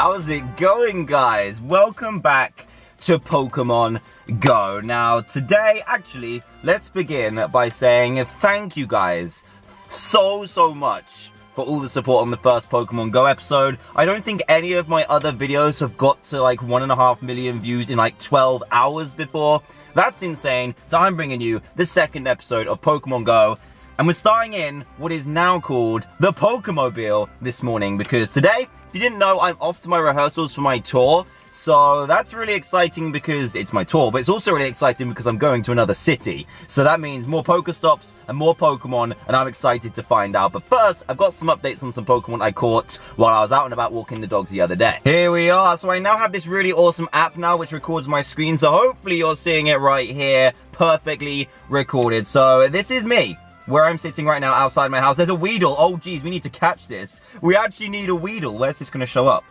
How's it going, guys? Welcome back to Pokemon Go. Now, today, actually, let's begin by saying thank you guys so much for all the support on the first Pokemon Go episode. I don't think any of my other videos have got to like 1.5 million views in like 12 hours before. That's insane. So I'm bringing you the second episode of Pokemon Go. And we're starting in what is now called the Pokemobile this morning, because today, if you didn't know, I'm off to my rehearsals for my tour. So that's really exciting because it's my tour, but it's also really exciting because I'm going to another city. So that means more Pokestops and more Pokemon, and I'm excited to find out. But first, I've got some updates on some Pokemon I caught while I was out and about walking the dogs the other day. Here we are. So I now have this really awesome app now which records my screen. So hopefully you're seeing it right here, perfectly recorded. So this is me, where I'm sitting right now outside my house. There's a Weedle. Oh, geez, we need to catch this. We actually need a Weedle. Where's this going to show up?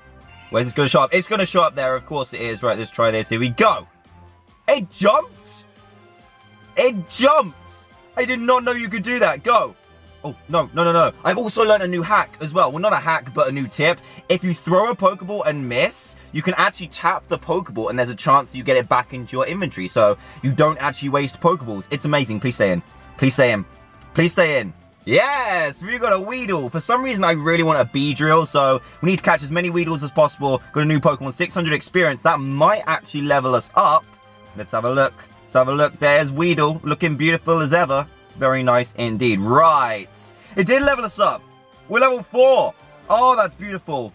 Where's this going to show up? It's going to show up there. Of course it is. Right, let's try this. Here we go. It jumped. It jumped. I did not know you could do that. Go. Oh, no. I've also learned a new hack as well. Well, not a hack, but a new tip. If you throw a Pokeball and miss, you can actually tap the Pokeball and there's a chance you get it back into your inventory. So you don't actually waste Pokeballs. It's amazing. Please stay in. Please stay in. Please stay in. Yes, we got a Weedle. For some reason, I really want a Beedrill, so we need to catch as many Weedles as possible. Got a new Pokemon, 600 experience. That might actually level us up. Let's have a look. Let's have a look. There's Weedle, looking beautiful as ever. Very nice indeed. Right. It did level us up. We're level 4. Oh, that's beautiful.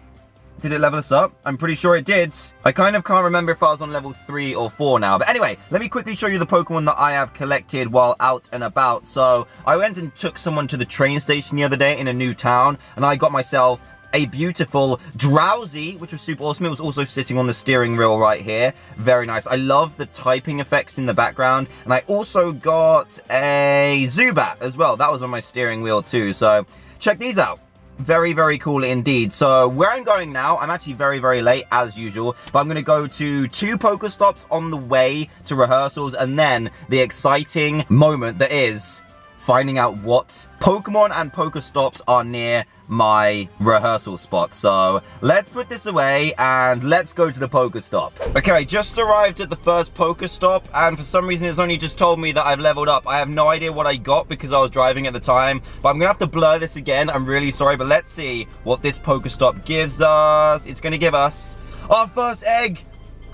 Did it level us up? I'm pretty sure it did. I kind of can't remember if I was on level 3 or 4 now. But anyway, let me quickly show you the Pokemon that I have collected while out and about. So I went and took someone to the train station the other day in a new town, and I got myself a beautiful Drowsy, which was super awesome. It was also sitting on the steering wheel right here. Very nice. I love the typing effects in the background. And I also got a Zubat as well. That was on my steering wheel too. So check these out. Very cool indeed. So where I'm going now, I'm actually very late as usual, but I'm going to go to 2 Pokestops on the way to rehearsals, and then the exciting moment that is finding out what Pokemon and Pokestops are near my rehearsal spot. So let's put this away and let's go to the Pokestop. Okay, I just arrived at the first Pokestop, and for some reason it's only just told me that I've leveled up. I have no idea what I got because I was driving at the time, but I'm gonna have to blur this again. I'm really sorry, but let's see what this Pokestop gives us. It's gonna give us our first egg.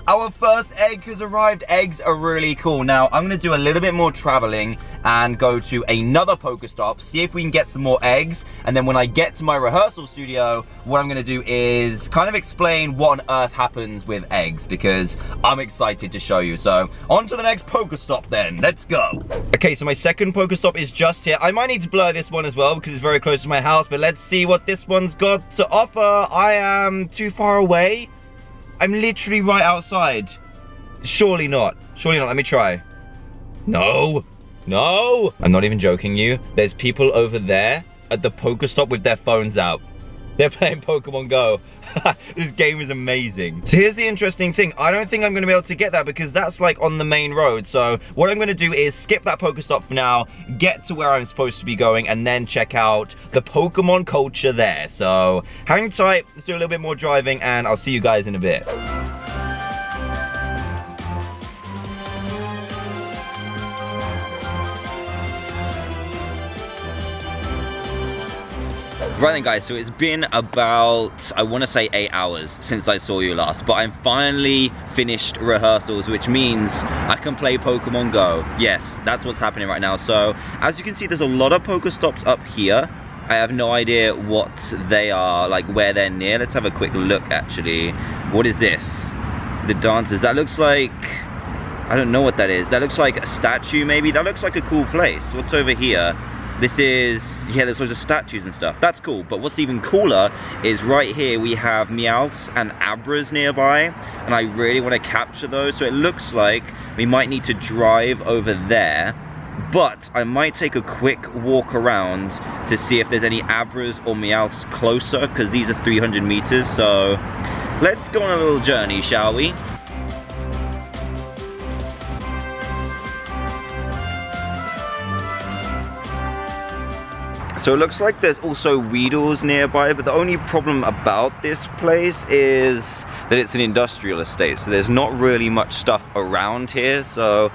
Our first egg has arrived. Eggs are really cool. Now, I'm going to do a little bit more traveling and go to another Pokestop, see if we can get some more eggs. And then when I get to my rehearsal studio, what I'm going to do is kind of explain what on earth happens with eggs, because I'm excited to show you. So, on to the next Pokestop then. Let's go. Okay, so my second Pokestop is just here. I might need to blur this one as well because it's very close to my house, but let's see what this one's got to offer. I am too far away. I'm literally right outside. Surely not. Surely not. Let me try. No. No. I'm not even joking you. There's people over there at the Pokestop with their phones out. They're playing Pokemon Go. This game is amazing. So here's the interesting thing. I don't think I'm going to be able to get that because that's like on the main road. So what I'm going to do is skip that Pokestop for now, get to where I'm supposed to be going, and then check out the Pokemon culture there. So hang tight, let's do a little bit more driving, and I'll see you guys in a bit. Right then guys, so it's been about, I want to say 8 hours since I saw you last, but I'm finally finished rehearsals, which means I can play Pokemon Go. Yes, that's what's happening right now. So as you can see, there's a lot of Pokestops up here. I have no idea what they are, like where they're near. Let's have a quick look actually. What is this? The dancers, that looks like, I don't know what that is. That looks like a statue maybe. That looks like a cool place. What's over here? This is, yeah, there's loads of statues and stuff. That's cool, but what's even cooler is right here we have Meowths and Abras nearby, and I really want to capture those. So it looks like we might need to drive over there, but I might take a quick walk around to see if there's any Abras or Meowths closer, because these are 300 meters. So let's go on a little journey, shall we? So it looks like there's also Weedles nearby, but the only problem about this place is that it's an industrial estate, so there's not really much stuff around here, so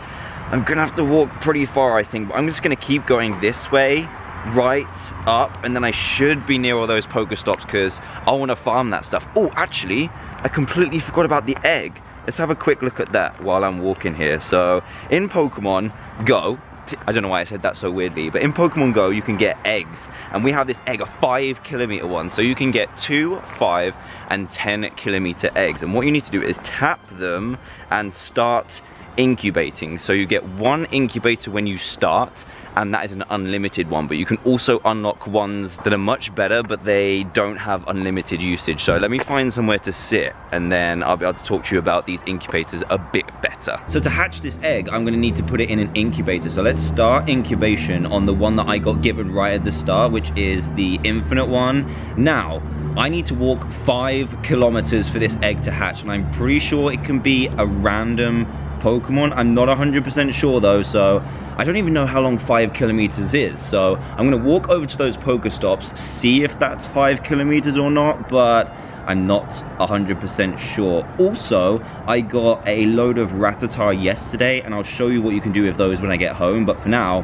I'm gonna have to walk pretty far, I think. But I'm just gonna keep going this way, right up, and then I should be near all those Pokestops because I want to farm that stuff. Oh, actually, I completely forgot about the egg. Let's have a quick look at that while I'm walking here. So in Pokemon Go, I don't know why I said that so weirdly, but in Pokemon Go you can get eggs, and we have this egg, a 5 kilometer one, so you can get 2, 5 and 10 kilometer eggs, and what you need to do is tap them and start incubating. So you get 1 incubator when you start, and that is an unlimited one, but you can also unlock ones that are much better, but they don't have unlimited usage. So let me find somewhere to sit, and then I'll be able to talk to you about these incubators a bit better. So to hatch this egg, I'm gonna need to put it in an incubator. So let's start incubation on the one that I got given right at the start, which is the infinite one. Now, I need to walk 5 kilometers for this egg to hatch, and I'm pretty sure it can be a random Pokemon. I'm not 100% sure though, so I don't even know how long 5 kilometers is. So I'm gonna walk over to those Pokestops, see if that's 5 kilometers or not, but I'm not 100% sure. Also, I got a load of Rattata yesterday, and I'll show you what you can do with those when I get home, but for now,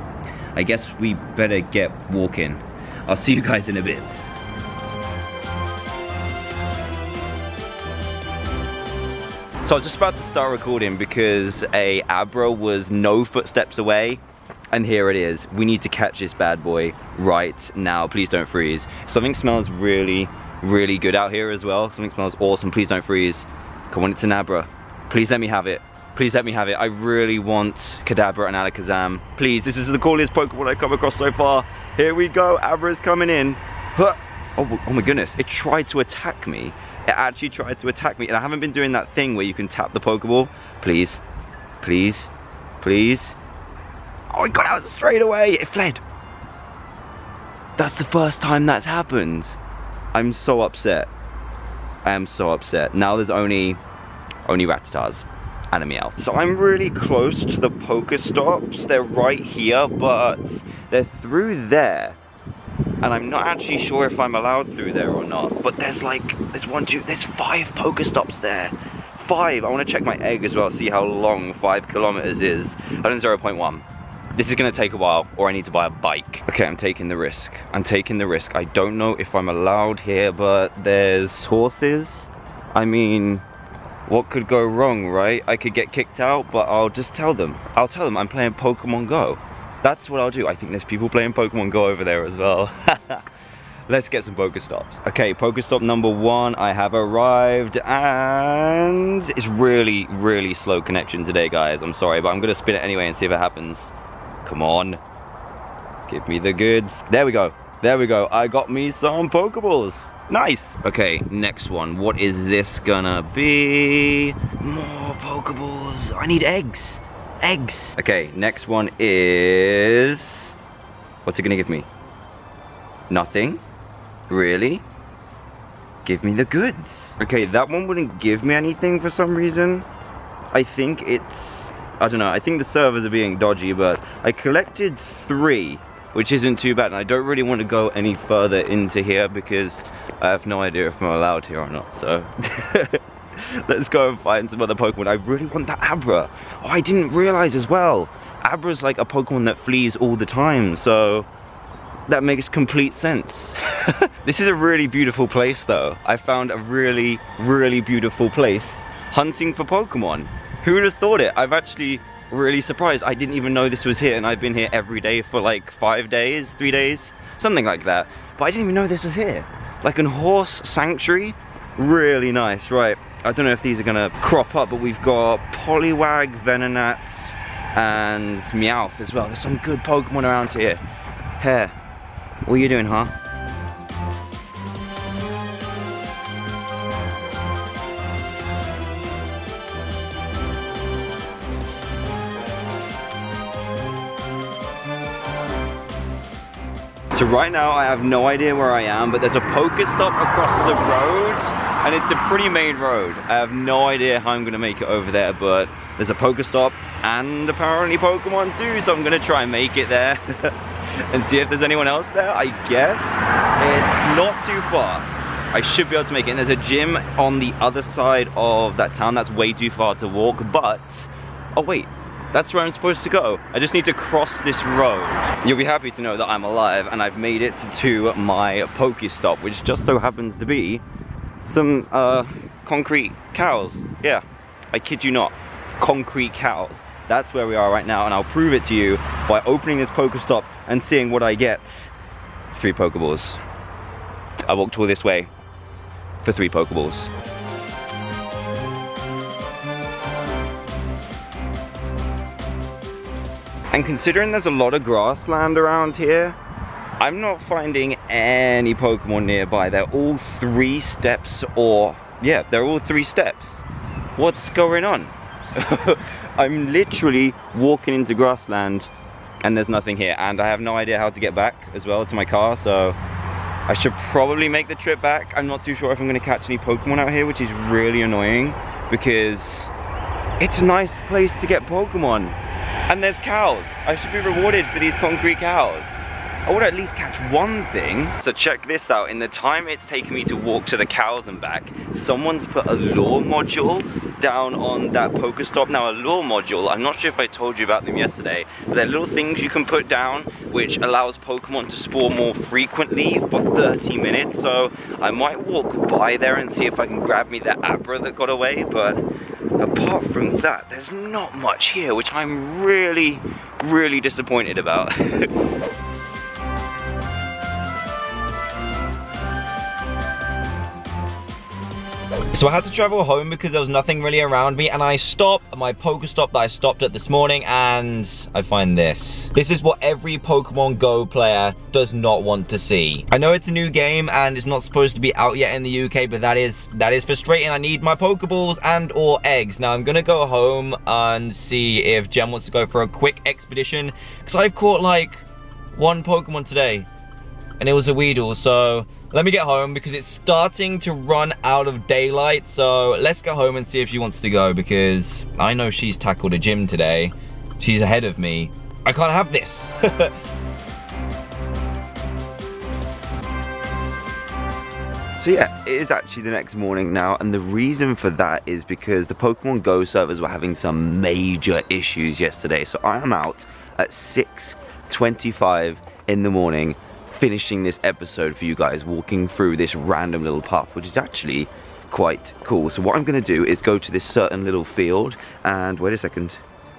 I guess we better get walking. I'll see you guys in a bit. So I was just about to start recording because a Abra was no footsteps away, and here it is. We need to catch this bad boy right now. Please don't freeze. Something smells really, really good out here as well. Something smells awesome. Please don't freeze. Come on, it's an Abra. Please let me have it. Please let me have it. I really want Kadabra and Alakazam. Please, this is the coolest Pokemon I've come across so far. Here we go, Abra's coming in. Huh. Oh my goodness, it tried to attack me. It actually tried to attack me, and I haven't been doing that thing where you can tap the Pokeball. Please, please, please. Oh, it got out straight away. It fled. That's the first time that's happened. I'm so upset. I am so upset. Now there's only Rattatas and a Meowth. So I'm really close to the Pokestops. They're right here, but they're through there. And I'm not actually sure if I'm allowed through there or not, but there's 5 Pokestops there. 5. I want to check my egg as well, see how long 5 kilometers is. I done 0.1. This is going to take a while, or I need to buy a bike. Okay, I'm taking the risk. I'm taking the risk. I don't know if I'm allowed here, but there's horses. I mean, what could go wrong, right? I could get kicked out, but I'll just tell them. I'll tell them I'm playing Pokemon Go. That's what I'll do. I think there's people playing Pokemon Go over there as well. Let's get some Pokestops. Okay, Pokestop number 1, I have arrived, and it's really, really slow connection today, guys. I'm sorry, but I'm gonna spin it anyway and see if it happens. Come on. Give me the goods. There we go. There we go. I got me some Pokeballs. Nice. Okay, next one. What is this gonna be? More Pokeballs. I need eggs. Eggs. Okay, next one is... What's it gonna give me? Nothing? Really? Give me the goods. Okay, that one wouldn't give me anything for some reason. I think it's... I don't know, I think the servers are being dodgy, but I collected 3, which isn't too bad, and I don't really want to go any further into here because I have no idea if I'm allowed here or not, so... Let's go and find some other Pokemon. I really want that Abra. Oh, I didn't realize as well. Abra's like a Pokemon that flees all the time, so that makes complete sense. This is a really beautiful place though. I found a really, really beautiful place hunting for Pokemon. Who would have thought it? I'm actually really surprised. I didn't even know this was here, and I've been here every day for like 5 days, 3 days, something like that. But I didn't even know this was here. Like a horse sanctuary. Really nice, right. I don't know if these are gonna crop up, but we've got Poliwag, Venonat, and Meowth as well. There's some good Pokemon around here. Hare, what are you doing, huh? So right now I have no idea where I am, but there's a Pokestop across the road, and it's a pretty main road. I have no idea how I'm gonna make it over there, but there's a Pokestop and apparently Pokemon too, so I'm gonna try and make it there. and see if there's anyone else there. I guess it's not too far. I should be able to make it. And there's a gym on the other side of that town. That's way too far to walk, but oh wait, that's where I'm supposed to go. I just need to cross this road. You'll be happy to know that I'm alive and I've made it to my Pokestop, which just so happens to be some concrete cows. Yeah, I kid you not, concrete cows. That's where we are right now, and I'll prove it to you by opening this Pokestop and seeing what I get. 3 Pokeballs. I walked all this way for 3 Pokeballs. And considering there's a lot of grassland around here, I'm not finding any Pokemon nearby. They're all 3 steps, or yeah, they're all 3 steps. What's going on? I'm literally walking into grassland and there's nothing here, and I have no idea how to get back as well to my car, so I should probably make the trip back. I'm not too sure if I'm going to catch any Pokemon out here, which is really annoying because it's a nice place to get Pokemon. And there's cows. I should be rewarded for these concrete cows. I would at least catch one thing. So check this out. In the time it's taken me to walk to the cows and back, someone's put a lure module down on that Pokestop. Now a lure module, I'm not sure if I told you about them yesterday, but they're little things you can put down which allows Pokemon to spawn more frequently for 30 minutes. So I might walk by there and see if I can grab me the Abra that got away, but apart from that, there's not much here, which I'm really, really disappointed about. So I had to travel home because there was nothing really around me, and I stopped at my Pokestop that I stopped at this morning, and I find this. This is what every Pokemon Go player does not want to see. I know it's a new game and it's not supposed to be out yet in the UK, but that is frustrating. I need my Pokeballs and or eggs. Now I'm gonna go home and see if Jem wants to go for a quick expedition, because I've caught like 1 Pokemon today, and it was a Weedle. So let me get home because it's starting to run out of daylight. So let's go home and see if she wants to go, because I know she's tackled a gym today. She's ahead of me. I can't have this. So yeah, it is actually the next morning now, and the reason for that is because the Pokemon Go servers were having some major issues yesterday. So I am out at 6:25 in the morning finishing this episode for you guys, walking through this random little path, which is actually quite cool. So what I'm going to do is go to this certain little field, and wait a second,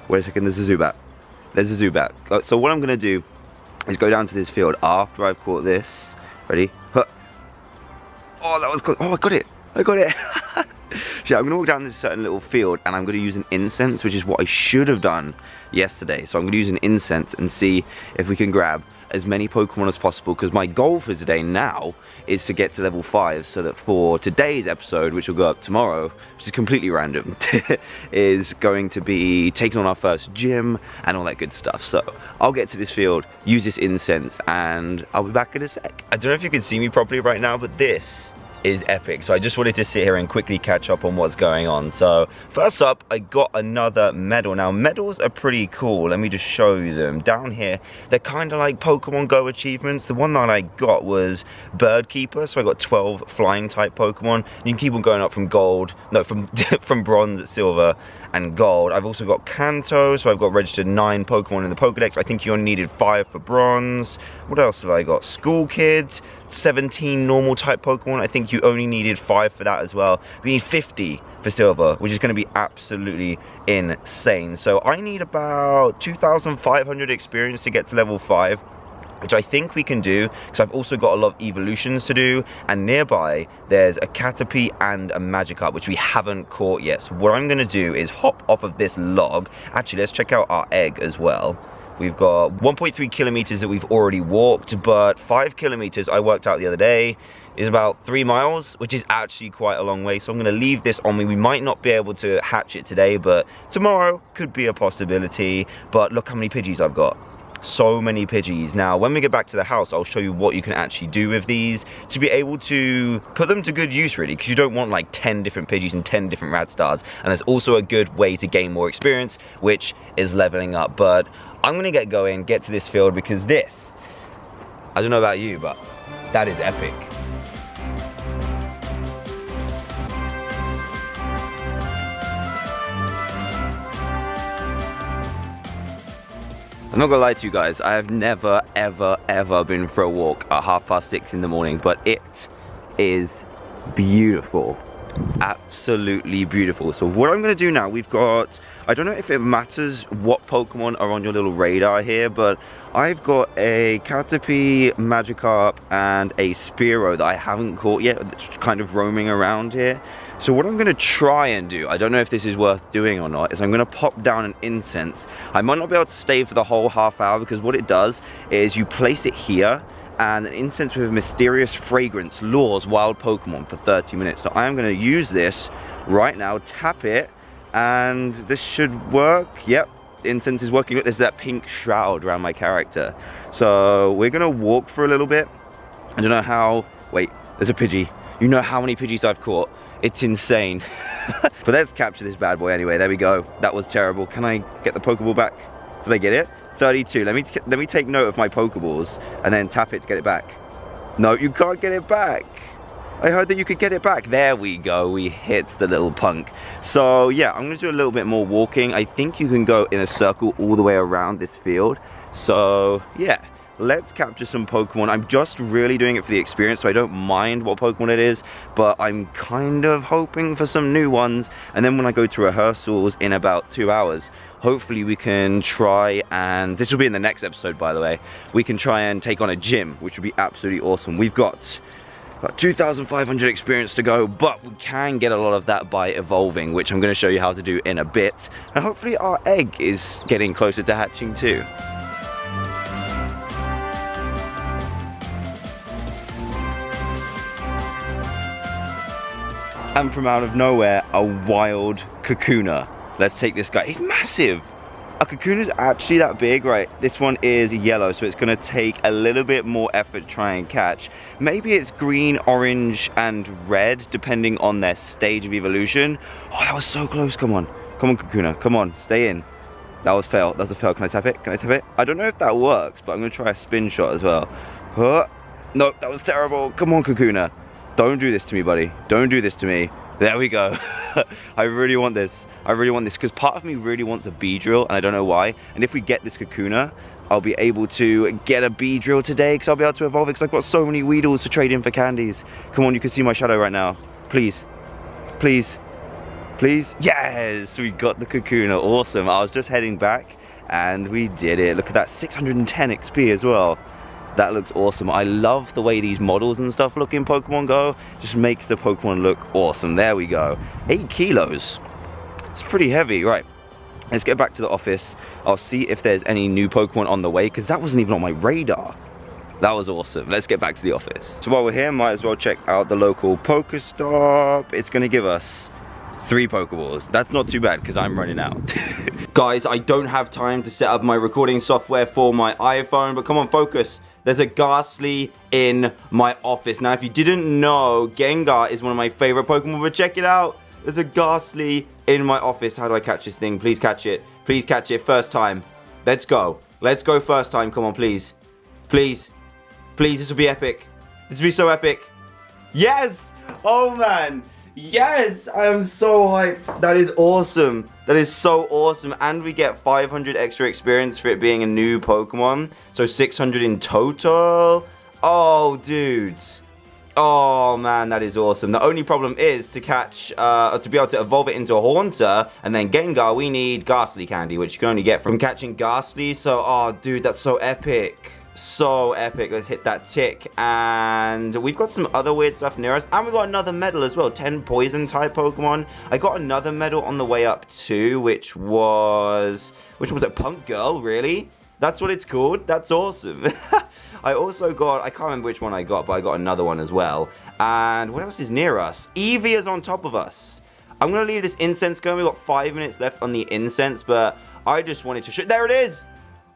there's a Zubat. There's a Zubat. So what I'm going to do is go down to this field after I've caught this. Ready? Huh. Oh, that was close. Oh, I got it. So I'm going to walk down this certain little field, and I'm going to use an incense, which is what I should have done yesterday. So I'm going to use an incense and see if we can grab as many Pokemon as possible, because my goal for today now is to get to level 5, so that for today's episode, which will go up tomorrow, which is completely random, is going to be taking on our first gym and all that good stuff. So I'll get to this field, use this incense, and I'll be back in a sec. I don't know if you can see me properly right now, but this is epic. So I just wanted to sit here and quickly catch up on what's going on. So first up, I got another medal. Now medals are pretty cool. Let me just show you them. Down here, they're kind of like Pokemon Go achievements. The one that I got was Bird Keeper, so I got 12 flying type Pokemon. You can keep on going up from gold, no, from bronze, silver, and gold. I've also got Kanto, so I've got registered 9 Pokemon in the Pokedex. I think you only needed 5 for bronze. What else have I got? School Kids, 17 normal type Pokemon. I think you only needed 5 for that as well. We need 50 for silver, which is going to be absolutely insane. So I need about 2,500 experience to get to level 5, which I think we can do, because I've also got a lot of evolutions to do, and nearby there's a Caterpie and a Magikarp, which we haven't caught yet. So what I'm going to do is hop off of this log. Actually, let's check out our egg as well. We've got 1.3 kilometers that we've already walked, but 5 kilometers I worked out the other day is about 3 miles, which is actually quite a long way. So I'm going to leave this on me. We might not be able to hatch it today, but tomorrow could be a possibility. But look how many Pidgeys I've got. So many Pidgeys. Now when we get back to the house, I'll show you what you can actually do with these to be able to put them to good use, really, because you don't want like 10 different Pidgeys and 10 different Radstars. And there's also a good way to gain more experience, which is leveling up. But I'm gonna get going, get to this field, because this I don't know about you, but that is epic. I'm not gonna lie to you guys, I have never, ever been for a walk at 6:30 in the morning, but it is beautiful. Absolutely beautiful. So what I'm gonna do now, we've got, I don't know if it matters what Pokemon are on your little radar here, but I've got a Caterpie, Magikarp, and a Spearow that I haven't caught yet, that's kind of roaming around here. So what I'm going to try and do, I don't know if this is worth doing or not, is I'm going to pop down an incense. I might not be able to stay for the whole half hour, because what it does is you place it here, and an incense with a mysterious fragrance lures wild Pokemon for 30 minutes. So I am going to use this right now, tap it, and this should work. Yep, the incense is working. Look, there's that pink shroud around my character. So we're going to walk for a little bit. I don't know how, wait, there's a Pidgey. You know how many Pidgeys I've caught. It's insane. But let's capture this bad boy anyway. There we go. That was terrible. Can I get the Pokeball back? Did I get it? 32. Let me take note of my Pokeballs and then tap it to get it back. No, you can't get it back. I heard that you could get it back. There we go. We hit the little punk. So yeah, I'm going to do a little bit more walking. I think you can go in a circle all the way around this field. So yeah. Let's capture some Pokemon. I'm just really doing it for the experience, so I don't mind what Pokemon it is, but I'm kind of hoping for some new ones. And then when I go to rehearsals in about 2 hours, hopefully we can try and, this will be in the next episode by the way, we can try and take on a gym, which would be absolutely awesome. We've got about 2,500 experience to go, but we can get a lot of that by evolving, which I'm going to show you how to do in a bit. And hopefully our egg is getting closer to hatching too. And from out of nowhere, a wild Kakuna. Let's take this guy. He's massive. A Kakuna's actually that big, right? This one is yellow, so it's gonna take a little bit more effort to try and catch. Maybe it's green, orange, and red, depending on their stage of evolution. Oh, that was so close. Come on. Come on, Kakuna. Come on, stay in. That was fail. That was a fail. Can I tap it? Can I tap it? I don't know if that works, but I'm gonna try a spin shot as well. No, that was terrible. Come on, Kakuna. Don't do this to me, buddy. Don't do this to me. There we go. I really want this. I really want this because part of me really wants a Beedrill and I don't know why. And if we get this Kakuna, I'll be able to get a Beedrill today because I'll be able to evolve it because I've got so many Weedles to trade in for candies. Come on, you can see my shadow right now. Please. Please. Please. Yes, we got the Kakuna. Awesome. I was just heading back and we did it. Look at that, 610 XP as well. That looks awesome. I love the way these models and stuff look in Pokemon Go. Just makes the Pokemon look awesome. There we go. 8 kilos. It's pretty heavy. Right. Let's get back to the office. I'll see if there's any new Pokemon on the way because that wasn't even on my radar. That was awesome. Let's get back to the office. So while we're here, might as well check out the local Pokestop. It's going to give us 3 Pokeballs. That's not too bad because I'm running out. Guys, I don't have time to set up my recording software for my iPhone, but come on, focus. There's a Ghastly in my office. Now, if you didn't know, Gengar is one of my favorite Pokemon, but check it out. There's a Ghastly in my office. How do I catch this thing? Please catch it. Please catch it. First time. Let's go. Let's go first time. Come on, please. Please. Please, this will be epic. This will be so epic. Yes! Oh, man. Yes! I am so hyped. That is awesome. That is so awesome. And we get 500 extra experience for it being a new Pokemon. So 600 in total. Oh, dudes. Oh, man, that is awesome. The only problem is to catch, to be able to evolve it into a Haunter and then Gengar, we need Ghastly Candy, which you can only get from catching Ghastly. So, oh, dude, that's so epic. So epic. Let's hit that tick. And we've got some other weird stuff near us. And we've got another medal as well. 10 poison type Pokemon. I got another medal on the way up too, which was it? Punk Girl, really? That's what it's called? That's awesome. I also got, I can't remember which one I got, but I got another one as well. And what else is near us? Eevee is on top of us. I'm going to leave this incense going. We've got 5 minutes left on the incense, but I just wanted to show. There it is!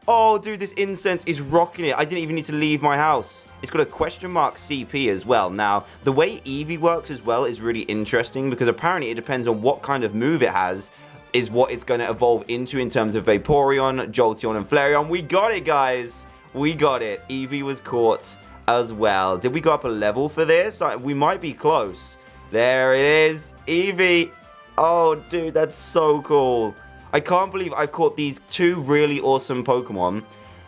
Oh, dude, this incense is rocking it. I didn't even need to leave my house. It's got a question mark CP as well. Now, the way Eevee works as well is really interesting because apparently it depends on what kind of move it has is what it's going to evolve into in terms of Vaporeon, Jolteon, and Flareon. We got it, guys. we got it. Eevee was caught as well. Did we go up a level for this? We might be close. There it is. Eevee. Oh, dude, that's so cool. I can't believe I've caught these two really awesome Pokemon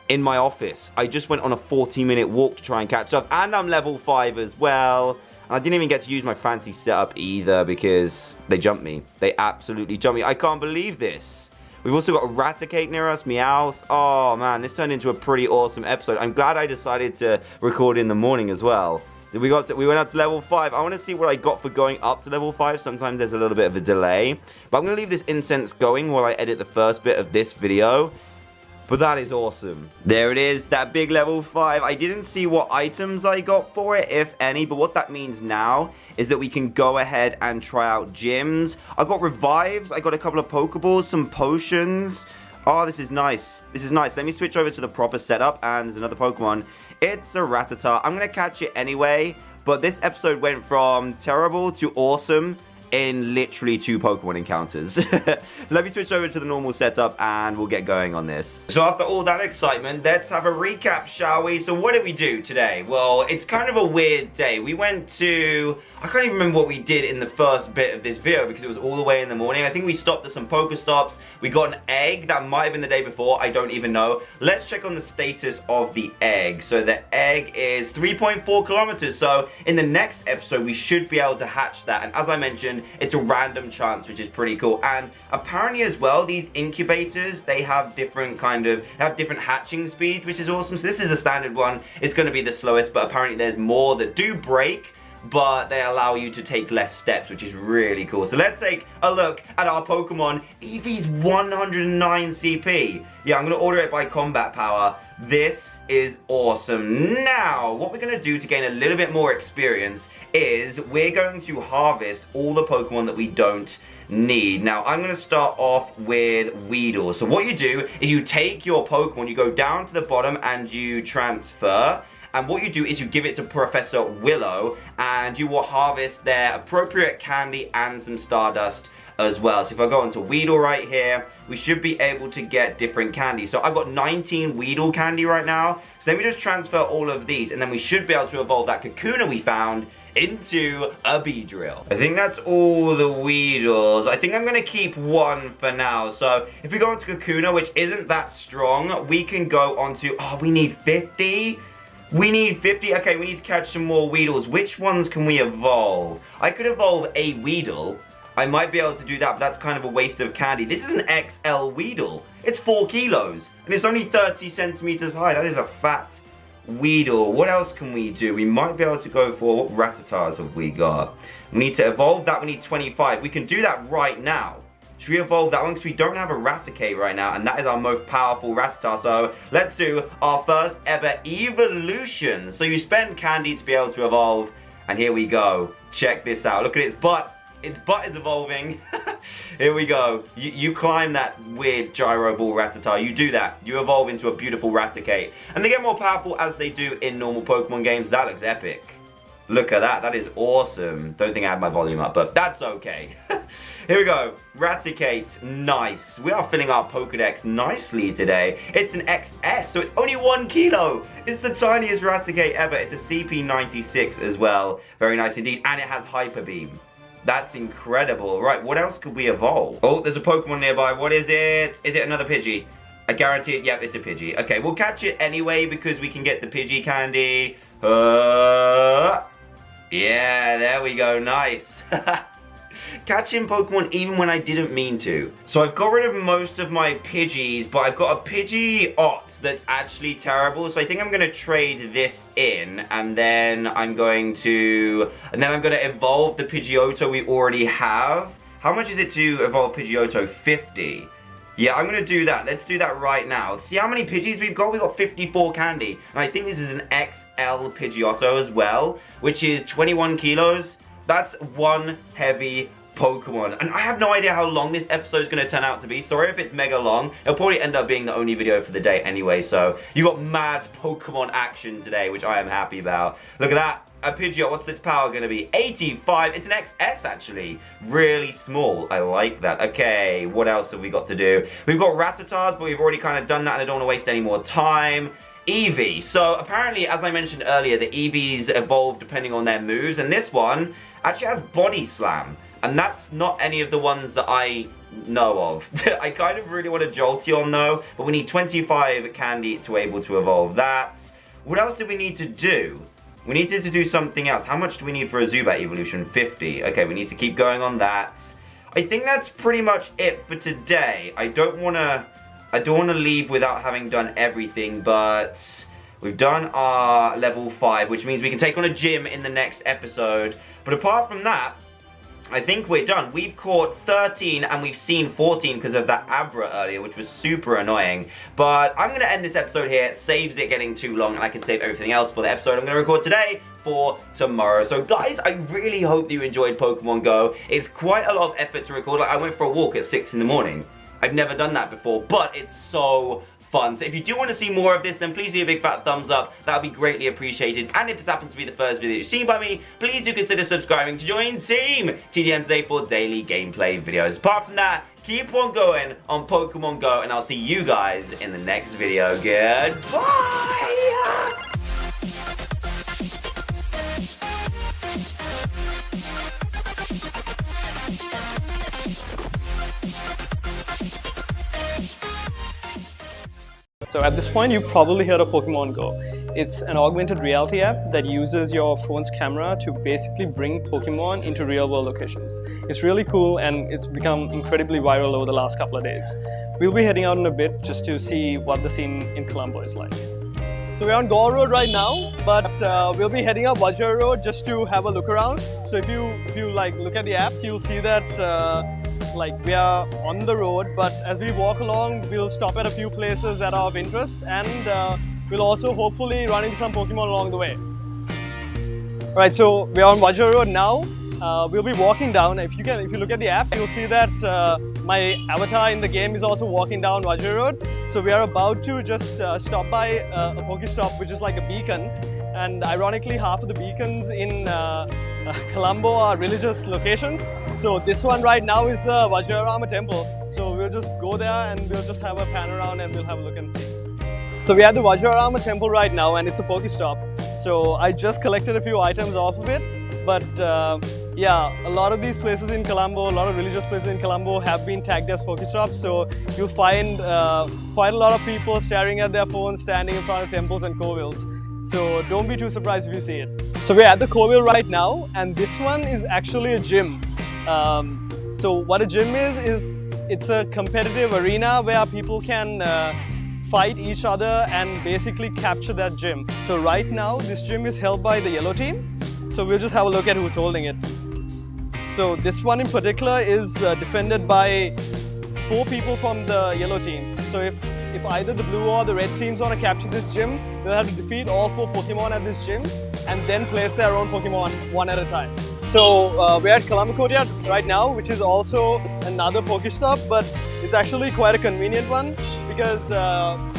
in my office. I just went on a 40-minute walk to try and catch up, and I'm level 5 as well. And I didn't even get to use my fancy setup either because they jumped me. They absolutely jumped me. I can't believe this. We've also got a Raticate near us, Meowth. Oh, man, this turned into a pretty awesome episode. I'm glad I decided to record in the morning as well. We went up to level 5. I want to see what I got for going up to level 5. Sometimes there's a little bit of a delay. But I'm going to leave this incense going while I edit the first bit of this video. But that is awesome. There it is, that big level 5. I didn't see what items I got for it, if any. But what that means now is that we can go ahead and try out gyms. I got revives. I got a couple of Pokeballs, some potions. Oh, this is nice. This is nice. Let me switch over to the proper setup. And there's another Pokemon. It's a Rattata. I'm going to catch it anyway. But this episode went from terrible to awesome in literally 2 Pokemon encounters. So let me switch over to the normal setup and we'll get going on this. So after all that excitement, let's have a recap, shall we? So what did we do today? Well, it's kind of a weird day. We went to... I can't even remember what we did in the first bit of this video because it was all the way in the morning. I think we stopped at some Pokestops. We got an egg. That might have been the day before. I don't even know. Let's check on the status of the egg. So the egg is 3.4 kilometers. So in the next episode, we should be able to hatch that. And as I mentioned, it's a random chance, which is pretty cool. And apparently as well, these incubators, they have different different hatching speeds, which is awesome. So this is a standard one. It's going to be the slowest, but apparently there's more that do break, but they allow you to take less steps, which is really cool. So let's take a look at our Pokemon. Eevee's 109 CP. Yeah, I'm going to order it by combat power. This is awesome. Now, what we're going to do to gain a little bit more experience is we're going to harvest all the Pokemon that we don't need. Now, I'm going to start off with Weedle. So what you do is you take your Pokemon, you go down to the bottom and you transfer. And what you do is you give it to Professor Willow and you will harvest their appropriate candy and some Stardust as well. So if I go onto Weedle right here, we should be able to get different candy. So I've got 19 Weedle candy right now. So let me just transfer all of these and then we should be able to evolve that Kakuna we found into a Beedrill. I think that's all the Weedles. I think I'm going to keep one for now. So if we go onto Kakuna, which isn't that strong, we can go onto... Oh, we need 50? We need 50? Okay, we need to catch some more Weedles. Which ones can we evolve? I could evolve a Weedle. I might be able to do that, but that's kind of a waste of candy. This is an XL Weedle. It's 4 kilos, and it's only 30 centimeters high. That is a fat Weedle. What else can we do? We might be able to go for... What Rattatas have we got? We need to evolve that. We need 25. We can do that right now. Should we evolve that one? Because we don't have a Raticate right now, and that is our most powerful Rattata. So let's do our first ever evolution. So you spend candy to be able to evolve, and here we go. Check this out. Look at its butt. Its butt is evolving. Here we go. You climb that weird gyro ball Rattata. You do that. You evolve into a beautiful Raticate. And they get more powerful as they do in normal Pokemon games. That looks epic. Look at that. That is awesome. Don't think I had my volume up, but that's okay. Here we go. Raticate. Nice. We are filling our Pokedex nicely today. It's an XS, so it's only 1 kilo. It's the tiniest Raticate ever. It's a CP96 as well. Very nice indeed. And it has Hyper Beam. That's incredible. Right, what else could we evolve? Oh, there's a Pokemon nearby. What is it? Is it another Pidgey? I guarantee it. Yep, it's a Pidgey. Okay, we'll catch it anyway because we can get the Pidgey candy. Yeah, there we go. Nice. Catching Pokemon even when I didn't mean to. So I've got rid of most of my Pidgeys, but I've got a Pidgeot that's actually terrible. So I think I'm going to trade this in, and then I'm going to evolve the Pidgeotto we already have. How much is it to evolve Pidgeotto? 50. Yeah, I'm going to do that. Let's do that right now. See how many Pidgeys we've got? We've got 54 candy. And I think this is an XL Pidgeotto as well, which is 21 kilos. That's one heavy Pokemon. And I have no idea how long this episode is going to turn out to be. Sorry if it's mega long. It'll probably end up being the only video for the day anyway. So you got mad Pokemon action today, which I am happy about. Look at that. A Pidgeot, what's its power going to be? 85. It's an XS, actually. Really small. I like that. Okay, what else have we got to do? We've got Rattatas, but we've already kind of done that, and I don't want to waste any more time. Eevee. So apparently, as I mentioned earlier, the Eevees evolve depending on their moves, and this one actually has Body Slam, and that's not any of the ones that I know of. I kind of really want a Jolteon though, but we need 25 candy to able to evolve that. What else do we need to do? We needed to do something else. How much do we need for a Zubat evolution? 50. Okay, we need to keep going on that. I think that's pretty much it for today. I don't want to leave without having done everything, but we've done our level 5, which means we can take on a gym in the next episode. But apart from that, I think we're done. We've caught 13 and we've seen 14 because of that Abra earlier, which was super annoying. But I'm going to end this episode here. It saves it getting too long, and I can save everything else for the episode I'm going to record today for tomorrow. So guys, I really hope that you enjoyed Pokemon Go. It's quite a lot of effort to record. Like, I went for a walk at 6 in the morning. I've never done that before, but it's so fun. So if you do want to see more of this, then please do a big fat thumbs up. That would be greatly appreciated. And if this happens to be the first video you've seen by me, please do consider subscribing to join Team TDN today for daily gameplay videos. Apart from that, keep on going on Pokemon Go, and I'll see you guys in the next video. Goodbye! So at this point, you've probably heard of Pokemon Go. It's an augmented reality app that uses your phone's camera to basically bring Pokemon into real-world locations. It's really cool, and it's become incredibly viral over the last couple of days. We'll be heading out in a bit just to see what the scene in Colombo is like. So we're on Gore Road right now, but we'll be heading up Vajra Road just to have a look around. So if you like look at the app, you'll see that like we are on the road, but as we walk along, we'll stop at a few places that are of interest, and we'll also hopefully run into some Pokemon along the way. Alright, so we're on Vajra Road now. We'll be walking down. If you look at the app, you'll see that my avatar in the game is also walking down Vajra Road. So we are about to just stop by a Pokestop, which is like a beacon. And ironically, half of the beacons in Colombo are religious locations. So this one right now is the Vajrarama temple. So we'll just go there and we'll just have a pan around and we'll have a look and see. So we're at the Vajrarama temple right now, and it's a Pokestop. So I just collected a few items off of it. But yeah, a lot of these places in Colombo, a lot of religious places in Colombo have been tagged as Pokestops. So you'll find quite a lot of people staring at their phones, standing in front of temples and Covils. So don't be too surprised if you see it. So we're at the Covil right now, and this one is actually a gym. So what a gym is it's a competitive arena where people can fight each other and basically capture that gym. So right now, this gym is held by the yellow team. So we'll just have a look at who's holding it. So this one in particular is defended by 4 people from the yellow team. So if either the blue or the red teams want to capture this gym, they'll have to defeat all 4 Pokemon at this gym and then place their own Pokemon one at a time. So we're at Colombo Courtyard right now, which is also another Pokestop, but it's actually quite a convenient one because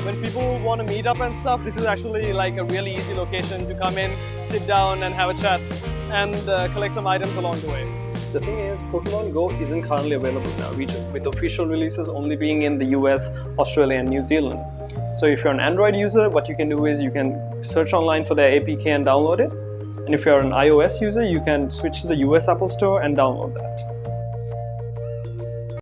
when people want to meet up and stuff, this is actually like a really easy location to come in, sit down and have a chat and collect some items along the way. The thing is, Pokemon Go isn't currently available in our region, with official releases only being in the US, Australia and New Zealand. So if you're an Android user, what you can do is you can search online for their APK and download it. And if you're an iOS user, you can switch to the US Apple Store and download that.